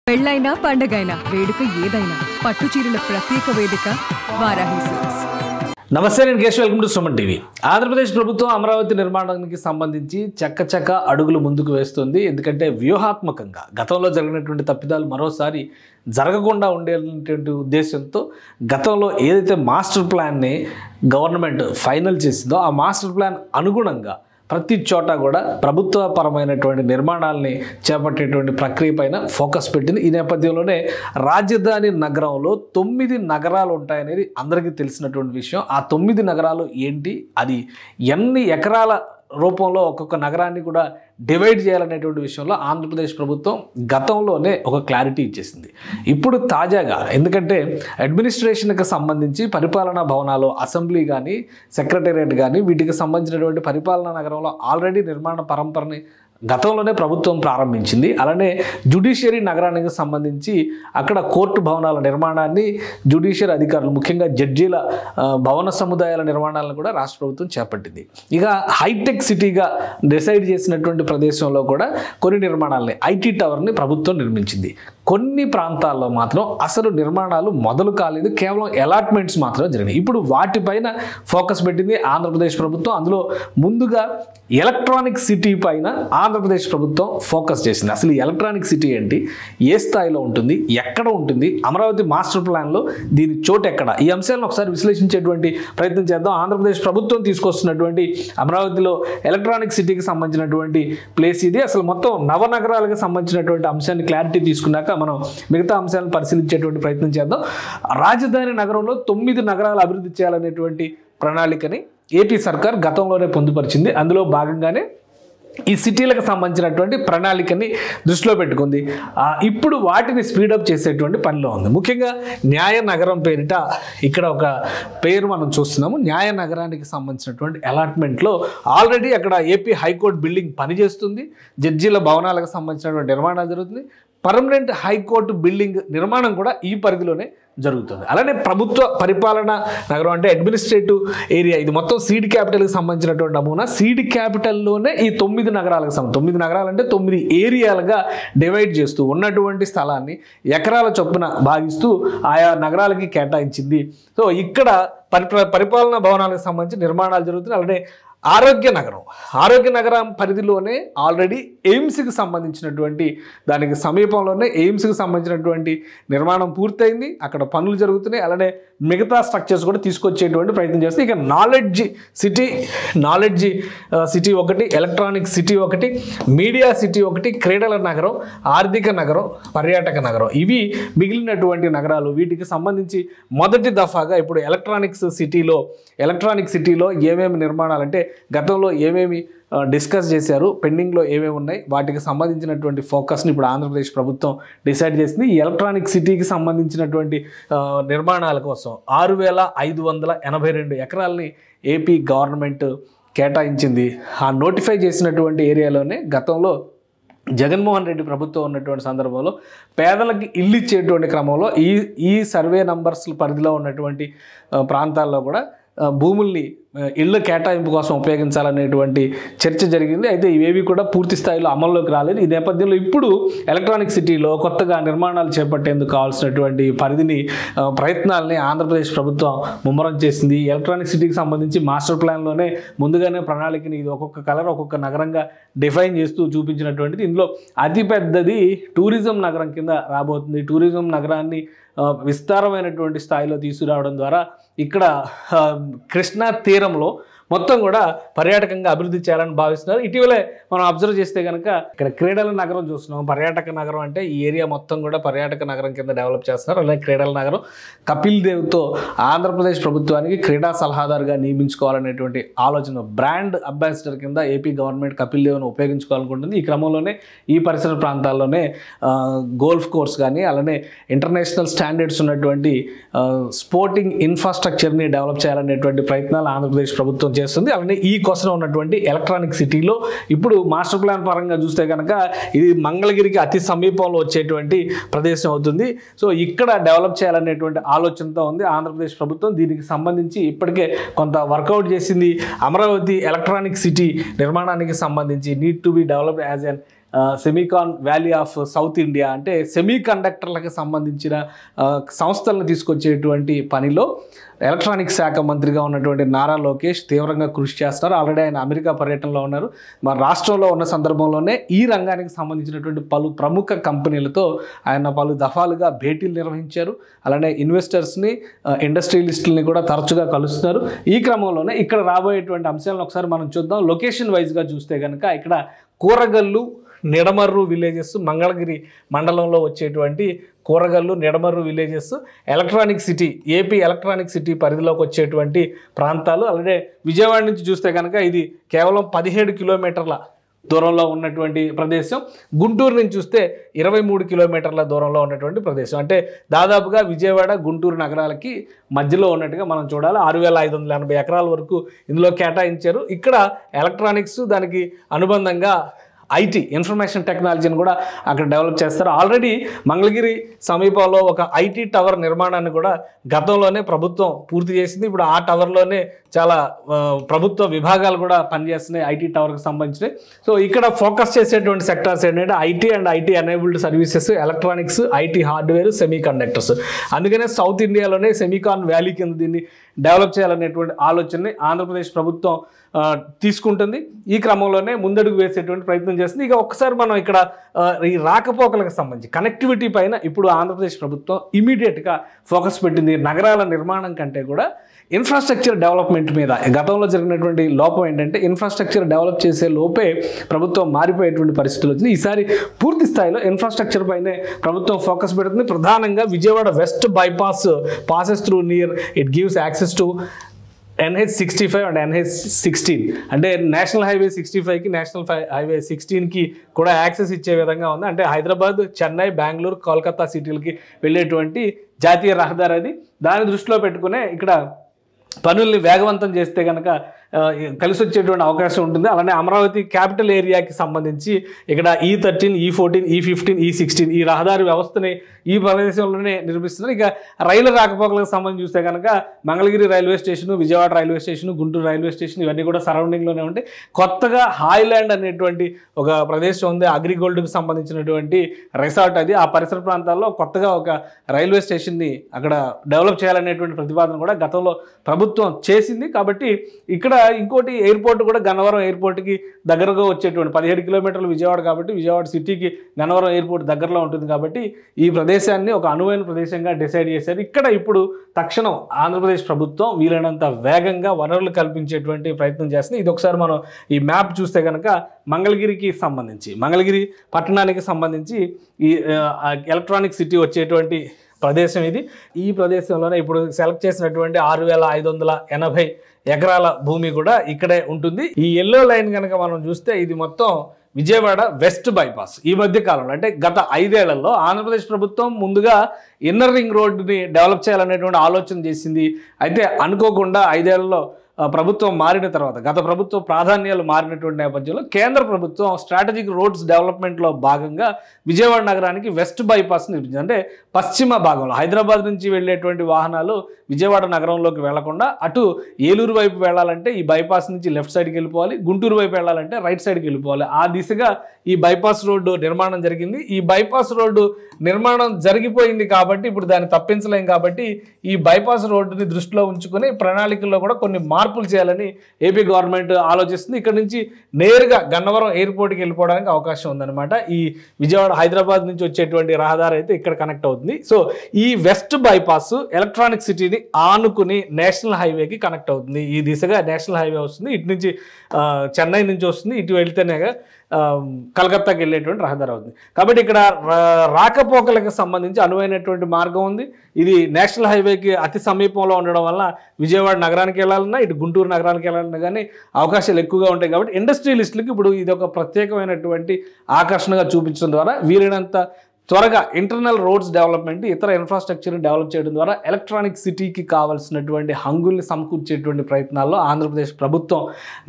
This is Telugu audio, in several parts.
పెళ్ళైనా పండగైనా వేడుక ఏదైనా పట్టు చీరల ప్రత్యేక వేదిక వారాహి సిల్క్స్. నమస్తే, నేను Keshav. Welcome to Suman TV. Andhra Pradesh ప్రభుత్వం అమరావతి నిర్మాణానికి సంబంధించి చక్క అడుగులు ముందుకు వేస్తుంది. ఎందుకంటే వ్యూహాత్మకంగా గతంలో జరిగినటువంటి తప్పిదాలు మరోసారి జరగకుండా ఉండేటువంటి ఉద్దేశంతో గతంలో ఏదైతే మాస్టర్ ప్లాన్ని గవర్నమెంట్ ఫైనల్ చేసిందో ఆ మాస్టర్ ప్లాన్ అనుగుణంగా ప్రతి చోట కూడా ప్రభుత్వపరమైనటువంటి నిర్మాణాలని చేపట్టేటువంటి ప్రక్రియ పైన ఫోకస్ పెట్టింది. ఈ నేపథ్యంలోనే రాజధాని నగరంలో 9 నగరాలు ఉంటాయనేది అందరికీ తెలిసినటువంటి విషయం. ఆ 9 నగరాలు ఏంటి, అది ఎన్ని ఎకరాల రూపంలో ఒక్కొక్క నగరాన్ని కూడా డివైడ్ చేయాలనేటువంటి విషయంలో ఆంధ్రప్రదేశ్ ప్రభుత్వం గతంలోనే ఒక క్లారిటీ ఇచ్చేసింది. ఇప్పుడు తాజాగా ఎందుకంటే అడ్మినిస్ట్రేషన్కి సంబంధించి పరిపాలనా భవనాలు, అసెంబ్లీ కానీ, సెక్రటేరియట్ కానీ వీటికి సంబంధించినటువంటి పరిపాలనా నగరంలో ఆల్రెడీ నిర్మాణ పరంపరని గతంలోనే ప్రభుత్వం ప్రారంభించింది. అలానే జ్యుడిషియరీ నగరానికి సంబంధించి అక్కడ కోర్టు భవనాల నిర్మాణాన్ని జ్యుడిషియరీ అధికారులు, ముఖ్యంగా జడ్జీల భవన సముదాయాల నిర్మాణాలను కూడా రాష్ట్ర ప్రభుత్వం చేపట్టింది. ఇక హైటెక్ సిటీగా డిసైడ్ చేసినటువంటి ప్రదేశంలో కూడా కొన్ని నిర్మాణాలని, ఐటీ టవర్ని ప్రభుత్వం నిర్మించింది. కొన్ని ప్రాంతాల్లో మాత్రం అసలు నిర్మాణాలు మొదలు కాలేదు, కేవలం అలాట్మెంట్స్ మాత్రమే జరిగినాయి. ఇప్పుడు వాటిపైన ఫోకస్ పెట్టింది ఆంధ్రప్రదేశ్ ప్రభుత్వం. అందులో ముందుగా ఎలక్ట్రానిక్ సిటీ పైన ఆంధ్రప్రదేశ్ ప్రభుత్వం ఫోకస్ చేసింది. అసలు ఈ ఎలక్ట్రానిక్ సిటీ ఏంటి, ఏ స్థాయిలో ఉంటుంది, ఎక్కడ ఉంటుంది, అమరావతి మాస్టర్ ప్లాన్లో దీని చోటు ఎక్కడ, ఈ అంశాలను ఒకసారి విశ్లేషించేటువంటి ప్రయత్నం చేద్దాం. ఆంధ్రప్రదేశ్ ప్రభుత్వం తీసుకొస్తున్నటువంటి అమరావతిలో ఎలక్ట్రానిక్ సిటీకి సంబంధించినటువంటి ప్లేస్ ఇది. అసలు మొత్తం నవనగరాలకు సంబంధించినటువంటి అంశాన్ని క్లారిటీ తీసుకున్నాక మనం మిగతా అంశాలను పరిశీలించేటువంటి ప్రయత్నం చేద్దాం. రాజధాని నగరంలో 9 నగరాలు అభివృద్ధి చేయాలనేటువంటి ప్రణాళికని ఏపీ సర్కార్ గతంలోనే పొందుపరిచింది. అందులో భాగంగానే ఈ సిటీలకు సంబంధించినటువంటి ప్రణాళికని దృష్టిలో పెట్టుకుంది. ఇప్పుడు వాటిని స్పీడప్ చేసేటువంటి పనిలో ఉంది. ముఖ్యంగా న్యాయ నగరం పేరిట ఇక్కడ ఒక పేరు మనం చూస్తున్నాము. న్యాయ నగరానికి సంబంధించినటువంటి అలాట్మెంట్లో ఆల్రెడీ అక్కడ ఏపీ హైకోర్టు బిల్డింగ్ పనిచేస్తుంది. జడ్జీల భవనాలకు సంబంధించినటువంటి నిర్మాణాలు జరుగుతుంది. పర్మనెంట్ హైకోర్టు బిల్డింగ్ నిర్మాణం కూడా ఈ పరిధిలోనే జరుగుతుంది. అలానే ప్రభుత్వ పరిపాలన నగరం అంటే అడ్మినిస్ట్రేటివ్ ఏరియా, ఇది మొత్తం సీడ్ క్యాపిటల్కి సంబంధించినటువంటి నమూనా. సీడ్ క్యాపిటల్లోనే ఈ 9 నగరాలకు 9 నగరాలు అంటే 9 ఏరియాలుగా డివైడ్ చేస్తూ ఉన్నటువంటి స్థలాన్ని ఎకరాల చొప్పున భావిస్తూ ఆయా నగరాలకి కేటాయించింది. సో ఇక్కడ పరిపాలనా భవనాలకు సంబంధించి నిర్మాణాలు జరుగుతున్నాయి. అలానే ఆరోగ్య నగరం పరిధిలోనే ఆల్రెడీ ఎయిమ్స్కి సంబంధించినటువంటి దానికి సమీపంలోనే ఎయిమ్స్కి సంబంధించినటువంటి నిర్మాణం పూర్తయింది. అక్కడ పనులు జరుగుతున్నాయి. అలానే మిగతా స్ట్రక్చర్స్ కూడా తీసుకొచ్చేటువంటి ప్రయత్నం చేస్తుంది. ఇక నాలెడ్జ్ సిటీ ఒకటి, ఎలక్ట్రానిక్ సిటీ ఒకటి, మీడియా సిటీ ఒకటి, క్రీడల నగరం, ఆర్థిక నగరం, పర్యాటక నగరం, ఇవి మిగిలినటువంటి నగరాలు. వీటికి సంబంధించి మొదటి దఫాగా ఇప్పుడు ఎలక్ట్రానిక్ సిటీలో ఏమేమి నిర్మాణాలు అంటే గతంలో ఏమేమి డిస్కస్ చేశారు, పెండింగ్లో ఏమేమి ఉన్నాయి, వాటికి సంబంధించినటువంటి ఫోకస్ని ఇప్పుడు ఆంధ్రప్రదేశ్ ప్రభుత్వం డిసైడ్ చేసింది. ఈ ఎలక్ట్రానిక్ సిటీకి సంబంధించినటువంటి నిర్మాణాల కోసం 6582 ఎకరాలని ఏపీ గవర్నమెంట్ కేటాయించింది. ఆ నోటిఫై చేసినటువంటి ఏరియాలోనే గతంలో జగన్మోహన్ రెడ్డి ప్రభుత్వం ఉన్నటువంటి సందర్భంలో పేదలకు ఇల్లు ఇచ్చేటువంటి క్రమంలో ఈ సర్వే నంబర్స్ పరిధిలో ఉన్నటువంటి ప్రాంతాల్లో కూడా భూముల్ని ఇళ్ల కేటాయింపు కోసం ఉపయోగించాలనేటువంటి చర్చ జరిగింది. అయితే ఇవేవి కూడా పూర్తి స్థాయిలో అమల్లోకి రాలేదు. ఈ నేపథ్యంలో ఇప్పుడు ఎలక్ట్రానిక్ సిటీలో కొత్తగా నిర్మాణాలు చేపట్టేందుకు కావాల్సినటువంటి ప్రయత్నాలని ఆంధ్రప్రదేశ్ ప్రభుత్వం ముమ్మరం చేసింది. ఎలక్ట్రానిక్ సిటీకి సంబంధించి మాస్టర్ ప్లాన్లోనే ముందుగానే ప్రణాళికని ఇది ఒక్కొక్క కలర్ ఒక్కొక్క నగరంగా డిఫైన్ చేస్తూ చూపించినటువంటిది. ఇందులో అతిపెద్దది టూరిజం నగరం కింద రాబోతుంది. టూరిజం నగరాన్ని విస్తారమైనటువంటి స్థాయిలో తీసుకురావడం ద్వారా ఇక్కడ కృష్ణా తీరంలో మొత్తం కూడా పర్యాటకంగా అభివృద్ధి చేయాలని భావిస్తున్నారు. ఇటీవలే మనం అబ్జర్వ్ చేస్తే కనుక ఇక్కడ క్రీడల నగరం చూస్తున్నాం. పర్యాటక నగరం అంటే ఈ ఏరియా మొత్తం కూడా పర్యాటక నగరం కింద డెవలప్ చేస్తున్నారు. అలాగే క్రీడల నగరం కపిల్ దేవ్తో ఆంధ్రప్రదేశ్ ప్రభుత్వానికి క్రీడా సలహాదారుగా నియమించుకోవాలనేటువంటి ఆలోచన, బ్రాండ్ అంబాసిడర్ కింద ఏపీ గవర్నమెంట్ కపిల్ దేవ్ను ఉపయోగించుకోవాలనుకుంటుంది. ఈ క్రమంలోనే ఈ పరిసర ప్రాంతాల్లోనే గోల్ఫ్ కోర్స్ కానీ, అలానే ఇంటర్నేషనల్ స్టాండర్డ్స్ ఉన్నటువంటి స్పోర్టింగ్ ఇన్ఫ్రాస్ట్రక్చర్ని డెవలప్ చేయాలనేటువంటి ప్రయత్నాలు ఆంధ్రప్రదేశ్ ప్రభుత్వం చేస్తుంది. అలానే ఈ కోసం ఉన్నటువంటి ఎలక్ట్రానిక్ సిటీలో ఇప్పుడు మాస్టర్ ప్లాన్ పరంగా చూస్తే కనుక ఇది మంగళగిరికి అతి సమీపంలో వచ్చేటువంటి ప్రదేశం అవుతుంది. సో ఇక్కడ డెవలప్ చేయాలనేటువంటి ఆలోచనతో ఉంది ఆంధ్రప్రదేశ్ ప్రభుత్వం. దీనికి సంబంధించి ఇప్పటికే కొంత వర్కౌట్ చేసింది. అమరావతి ఎలక్ట్రానిక్ సిటీ నిర్మాణానికి సంబంధించి need to be developed as an SEMICON valley of south India, అంటే సెమీ కండక్టర్లకు సంబంధించిన సంస్థలను తీసుకొచ్చేటువంటి పనిలో ఎలక్ట్రానిక్స్ శాఖ మంత్రిగా ఉన్నటువంటి నారా లోకేష్ తీవ్రంగా కృషి చేస్తారు. ఆల్రెడీ ఆయన అమెరికా పర్యటనలో ఉన్నారు. మన రాష్ట్రంలో ఉన్న సందర్భంలోనే ఈ రంగానికి సంబంధించినటువంటి పలు ప్రముఖ కంపెనీలతో ఆయన పలు దఫాలుగా భేటీలు నిర్వహించారు. అలానే ఇన్వెస్టర్స్ని, ఇండస్ట్రియలిస్టులని కూడా తరచుగా కలుస్తున్నారు. ఈ క్రమంలోనే ఇక్కడ రాబోయేటువంటి అంశాలను ఒకసారి మనం చూద్దాం. లొకేషన్ వైజ్గా చూస్తే కనుక ఇక్కడ కూరగల్లు, నిడమర్రు విలేజెస్, మంగళగిరి మండలంలో వచ్చేటువంటి Kuragallu, Nidamarru villages electronic city, AP electronic city పరిధిలోకి వచ్చేటువంటి ప్రాంతాలు. అలాగే విజయవాడ నుంచి చూస్తే కనుక ఇది కేవలం 17 కిలోమీటర్ల దూరంలో ఉన్నటువంటి ప్రదేశం. గుంటూరు నుంచి చూస్తే 23 కిలోమీటర్ల దూరంలో ఉన్నటువంటి ప్రదేశం. అంటే దాదాపుగా విజయవాడ, గుంటూరు నగరాలకి మధ్యలో ఉన్నట్టుగా మనం చూడాలి. 6580 ఎకరాల వరకు ఇందులో కేటాయించారు. ఇక్కడ ఎలక్ట్రానిక్స్, దానికి అనుబంధంగా ఐటీ, ఇన్ఫర్మేషన్ టెక్నాలజీని కూడా అక్కడ డెవలప్ చేస్తారు. ఆల్రెడీ మంగళగిరి సమీపంలో ఒక ఐటీ టవర్ నిర్మాణాన్ని కూడా గతంలోనే ప్రభుత్వం పూర్తి చేసింది. ఇప్పుడు ఆ టవర్లోనే చాలా ప్రభుత్వ విభాగాలు కూడా పనిచేస్తున్నాయి ఐటీ టవర్కి సంబంధించినవి. సో ఇక్కడ ఫోకస్ చేసేటువంటి సెక్టార్స్ ఏంటంటే IT and IT enabled services, electronics, IT hardware, semi conductors. అందుకనే సౌత్ ఇండియాలోనే సెమీకాన్ వ్యాలీ కింద దీన్ని డెవలప్ చేయాలనేటువంటి ఆలోచనని ఆంధ్రప్రదేశ్ ప్రభుత్వం తీసుకుంటుంది. ఈ క్రమంలోనే ముందడుగు వేసేటువంటి ప్రయత్నం చేస్తుంది. ఇక ఒక్కసారి మనం ఇక్కడ ఈ రాకపోకలకు సంబంధించి కనెక్టివిటీ పైన ఇప్పుడు ఆంధ్రప్రదేశ్ ప్రభుత్వం ఇమీడియట్గా ఫోకస్ పెట్టింది. నగరాల నిర్మాణం కంటే కూడా ఇన్ఫ్రాస్ట్రక్చర్ డెవలప్మెంట్ మీద. గతంలో జరిగినటువంటి లోపం ఏంటంటే ఇన్ఫ్రాస్ట్రక్చర్ డెవలప్ చేసే లోపే ప్రభుత్వం మారిపోయేటువంటి పరిస్థితులు వచ్చింది. ఈసారి పూర్తి స్థాయిలో ఇన్ఫ్రాస్ట్రక్చర్ పైనే ప్రభుత్వం ఫోకస్ పెడుతుంది. ప్రధానంగా Vijayawada west bypass passes through near, it gives access to NH65 and NH16, అంటే నేషనల్ హైవే 65కి, నేషనల్ హైవే 16కి కూడా యాక్సెస్ ఇచ్చే విధంగా ఉంది. అంటే హైదరాబాద్, చెన్నై, బెంగళూరు, కోల్కతా సిటీలకి వెళ్ళేటువంటి జాతీయ రహదారి అది. దాన్ని దృష్టిలో పెట్టుకునే ఇక్కడ పనుల్ని వేగవంతం చేస్తే కనుక కలిసి వచ్చేటువంటి అవకాశం ఉంటుంది. అలానే అమరావతి క్యాపిటల్ ఏరియాకి సంబంధించి ఇక్కడ E13, E14, E15, E16 ఈ రహదారి వ్యవస్థని ఈ ప్రదేశంలోనే నిర్మిస్తున్నారు. ఇక రైలు రాకపోకలకు సంబంధించి చూస్తే కనుక Mangalagiri railway station, Vijayawada railway station, Guntur railway station ఇవన్నీ కూడా సరౌండింగ్లోనే ఉంటాయి. కొత్తగా హాయ్లాండ్ అనేటువంటి ఒక ప్రదేశం ఉంది, అగ్రిగోల్డ్కి సంబంధించినటువంటి రిసార్ట్ అది. ఆ పరిసర ప్రాంతాల్లో కొత్తగా ఒక రైల్వే స్టేషన్ని అక్కడ డెవలప్ చేయాలనేటువంటి ప్రతిపాదన కూడా గతంలో ప్రభుత్వం చేసింది. కాబట్టి ఇక్కడ ఇంకోటి ఎయిర్పోర్ట్ కూడా గన్నవరం ఎయిర్పోర్ట్కి దగ్గరగా వచ్చేటువంటి 17 కిలోమీటర్లు విజయవాడ కాబట్టి విజయవాడ సిటీకి గన్నవరం ఎయిర్పోర్ట్ దగ్గరలో ఉంటుంది. కాబట్టి ఈ ప్రదేశాన్ని ఒక అనువైన ప్రదేశంగా డిసైడ్ చేశారు. ఇక్కడ ఇప్పుడు తక్షణం ఆంధ్రప్రదేశ్ ప్రభుత్వం వీలైనంత వేగంగా వనరులు కల్పించేటువంటి ప్రయత్నం చేస్తుంది. ఇది ఒకసారి మనం ఈ మ్యాప్ చూస్తే కనుక మంగళగిరికి సంబంధించి, మంగళగిరి పట్టణానికి సంబంధించి ఈ ఎలక్ట్రానిక్ సిటీ వచ్చేటువంటి ప్రదేశం ఇది. ఈ ప్రదేశంలోనే ఇప్పుడు సెలెక్ట్ చేసినటువంటి 6580 ఎకరాల భూమి కూడా ఇక్కడే ఉంటుంది. ఈ ఎల్లో లైన్ కనుక మనం చూస్తే ఇది మొత్తం విజయవాడ వెస్ట్ బైపాస్. ఈ మధ్య కాలంలో అంటే గత 5 ఏళ్లలో ఆంధ్రప్రదేశ్ ప్రభుత్వం ముందుగా ఇన్నర్ రింగ్ రోడ్డుని డెవలప్ చేయాలనేటువంటి ఆలోచన చేసింది. అయితే అనుకోకుండా 5 ఏళ్లలో ప్రభుత్వం మారిన తర్వాత, గత ప్రభుత్వ ప్రాధాన్యాలు మారినటువంటి నేపథ్యంలో కేంద్ర ప్రభుత్వం స్ట్రాటజిక్ రోడ్స్ డెవలప్మెంట్లో భాగంగా విజయవాడ నగరానికి వెస్ట్ బైపాస్ నిర్మించింది. అంటే పశ్చిమ భాగంలో హైదరాబాద్ నుంచి వెళ్ళేటువంటి వాహనాలు విజయవాడ నగరంలోకి వెళ్లకుండా అటు ఏలూరు వైపు వెళ్ళాలంటే ఈ బైపాస్ నుంచి లెఫ్ట్ సైడ్కి వెళ్ళిపోవాలి, గుంటూరు వైపు వెళ్ళాలంటే రైట్ సైడ్కి వెళ్ళిపోవాలి. ఆ దిశగా ఈ బైపాస్ రోడ్డు నిర్మాణం జరిగింది. ఈ బైపాస్ రోడ్డు నిర్మాణం జరిగిపోయింది కాబట్టి ఇప్పుడు దాన్ని తప్పించలేం. కాబట్టి ఈ బైపాస్ రోడ్డుని దృష్టిలో ఉంచుకొని ప్రణాళికల్లో కూడా కొన్ని మార్పులు చేయాలని ఏపీ గవర్నమెంట్ ఆలోచిస్తుంది. ఇక్కడ నుంచి నేరుగా గన్నవరం ఎయిర్పోర్ట్కి వెళ్ళిపోవడానికి అవకాశం ఉందన్నమాట. ఈ విజయవాడ హైదరాబాద్ నుంచి వచ్చేటువంటి రహదారి అయితే ఇక్కడ కనెక్ట్ అవుతుంది. సో ఈ వెస్ట్ బైపాస్ ఎలక్ట్రానిక్ సిటీని ఆనుకుని నేషనల్ హైవేకి కనెక్ట్ అవుతుంది. ఈ దిశగా నేషనల్ హైవే వస్తుంది. ఇటు నుంచి చెన్నై నుంచి వస్తుంది, ఇటు వెళ్తేనే కలకత్తాకి వెళ్ళేటువంటి రహదారి అవుతుంది. కాబట్టి ఇక్కడ రాకపోకలకు సంబంధించి అనువైనటువంటి మార్గం ఉంది. ఇది నేషనల్ హైవేకి అతి సమీపంలో ఉండడం వల్ల విజయవాడ నగరానికి వెళ్ళాలన్నా, ఇటు గుంటూరు నగరానికి వెళ్ళాలన్నా కానీ అవకాశాలు ఎక్కువగా ఉంటాయి. కాబట్టి ఇండస్ట్రియలిస్టులకు ఇప్పుడు ఇది ఒక ప్రత్యేకమైనటువంటి ఆకర్షణగా చూపించడం ద్వారా వీలైనంత త్వరగా ఇంటర్నల్ రోడ్స్ డెవలప్మెంట్, ఇతర ఇన్ఫ్రాస్ట్రక్చర్ని డెవలప్ చేయడం ద్వారా ఎలక్ట్రానిక్ సిటీకి కావాల్సినటువంటి హంగుల్ని సమకూర్చేటువంటి ప్రయత్నాల్లో ఆంధ్రప్రదేశ్ ప్రభుత్వం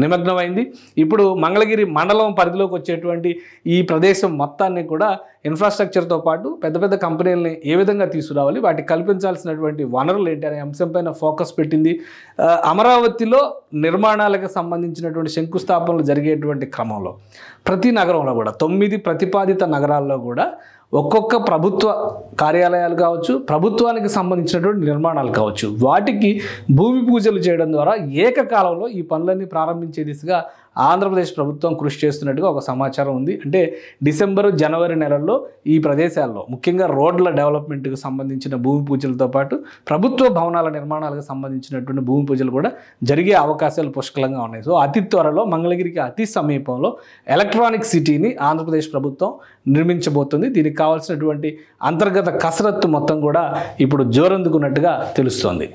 నిమగ్నమైంది. ఇప్పుడు మంగళగిరి మండలం పరిధిలోకి వచ్చేటువంటి ఈ ప్రదేశం మొత్తాన్ని కూడా ఇన్ఫ్రాస్ట్రక్చర్తో పాటు పెద్ద పెద్ద కంపెనీలని ఏ విధంగా తీసుకురావాలి, వాటికి కల్పించాల్సినటువంటి వనరులు ఏంటి అనే అంశంపైన ఫోకస్ పెట్టింది. అమరావతిలో నిర్మాణాలకు సంబంధించినటువంటి శంకుస్థాపనలు జరిగేటువంటి క్రమంలో ప్రతి నగరంలో కూడా 9 ప్రతిపాదిత నగరాల్లో కూడా ఒక్కొక్క ప్రభుత్వ కార్యాలయాలు కావచ్చు, ప్రభుత్వానికి సంబంధించినటువంటి నిర్మాణాలు కావచ్చు, వాటికి భూమి పూజలు చేయడం ద్వారా ఏకకాలంలో ఈ పనులన్నీ ప్రారంభించే దిశగా ఆంధ్రప్రదేశ్ ప్రభుత్వం కృషి చేస్తున్నట్టుగా ఒక సమాచారం ఉంది. అంటే డిసెంబరు జనవరి నెలల్లో ఈ ప్రదేశాల్లో ముఖ్యంగా రోడ్ల డెవలప్మెంట్కి సంబంధించిన భూమి పూజలతో పాటు ప్రభుత్వ భవనాల నిర్మాణాలకు సంబంధించినటువంటి భూమి పూజలు కూడా జరిగే అవకాశాలు పుష్కలంగా ఉన్నాయి. సో అతి త్వరలో మంగళగిరికి అతి సమీపంలో ఎలక్ట్రానిక్ సిటీని ఆంధ్రప్రదేశ్ ప్రభుత్వం నిర్మించబోతుంది. దీనికి కావాల్సినటువంటి అంతర్గత కసరత్తు మొత్తం కూడా ఇప్పుడు జోరందుకున్నట్టుగా తెలుస్తోంది.